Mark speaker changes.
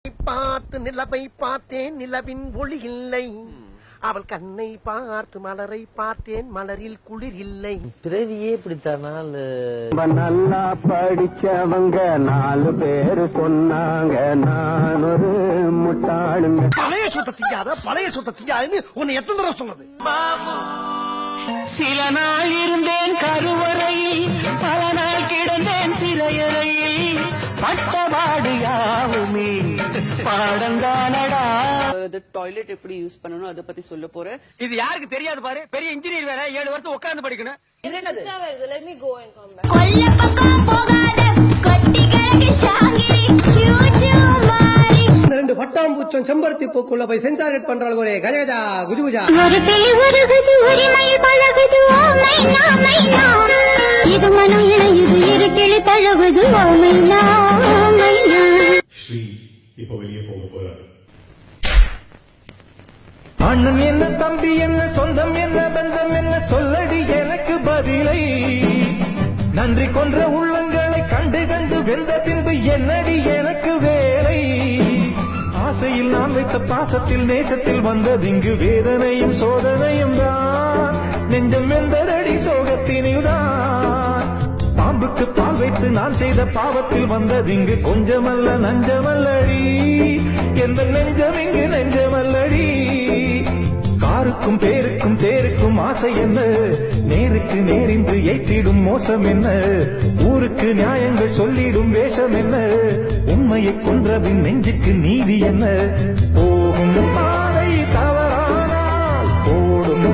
Speaker 1: பார்த்து நிலவை பார்த்தேன், நிலவின் ஒளி இல்லை. அவள் கண்ணை பார்த்து மலரை பார்த்தேன், மலரில் குளிர் இல்லை.
Speaker 2: பிறவியே இப்படித்தானா?
Speaker 3: நல்லா படிச்சவங்க 4 பேரு சொன்னாங்க, நான் ஒரு முட்டாளுங்க.
Speaker 1: பழைய சொத்தை திங்காதுன்னு உன்னை எத்தனை தடவை சொன்னது?
Speaker 4: சில நாள் இருந்தேன் கருவறையில், பல நாள் கிடந்தேன் சிறையறையில், பட்டபாடு யாவுமே பாடங்கானடா.
Speaker 5: டாய்லெட் எப்படி யூஸ் பண்ணணும் அதை பத்தி சொல்ல போறேன்.
Speaker 1: இது யாருக்கு தெரியாது பாரு, பெரிய இன்ஜினியர் வேற 7 வருஷம் உட்கார்ந்து படிக்கணும்.
Speaker 6: Let me go and come back. கொல்ல பக்கம் போகாத கொட்டி கிடக்கு ஷாங்கிரி சூச்சு மாரி.
Speaker 7: இந்த 2 பட்டாம்பூச்சம் செம்பருத்தி பூக்குள்ள போய் சென்சாரேட் பண்றாங்க. ஒரே கஜகஜா குஜுகுஜா.
Speaker 6: ஒரு பேய் உருகுது உரிமை பழகுது ஓ மைனா மைனா. இது மனம் இணையுது இருக்கிளி தழுவுது ஓ மைனா மைனா.
Speaker 8: ஸ்ரீ இப்போ வெளியே போக போறாரு.
Speaker 4: அண்ணன் என்ன, தம்பி என்ன, சொந்தம் என்ன, பந்தம் என்ன, சொல்லடி எனக்கு பதிலை. நன்றி கொன்ற உள்ளங்களை கண்டு கண்டு வெந்த பின்பு என்னடி எனக்கு வேலை. ஆசையில் நான் வைத்த பாசத்தில் நேசத்தில் வந்ததிங்கு வேதனையும் சோதனையும் தான். நெஞ்சம் வெந்தரடி சோகத்தினில் தான். பாம்புக்கு பால் வைத்து நான் செய்த பாவத்தில் வந்ததிங்கு கொஞ்சமல்ல நஞ்சமல்லடி. எந்த நெஞ்சம் இங்கு நெஞ்சமல்லடி. காருக்கும் பேருக்கும் தேருக்கும் ஆசை என்ன, நேருக்கு நேரின்று ஏற்றிடும் மோசம் என்ன, ஊருக்கு நியாயங்கள் சொல்லிடும் வேஷம் என்ன, உண்மையை கொன்றபின் நெஞ்சுக்கு நீதி என்ன. போகும் பாதை தவறானால் ஓடும்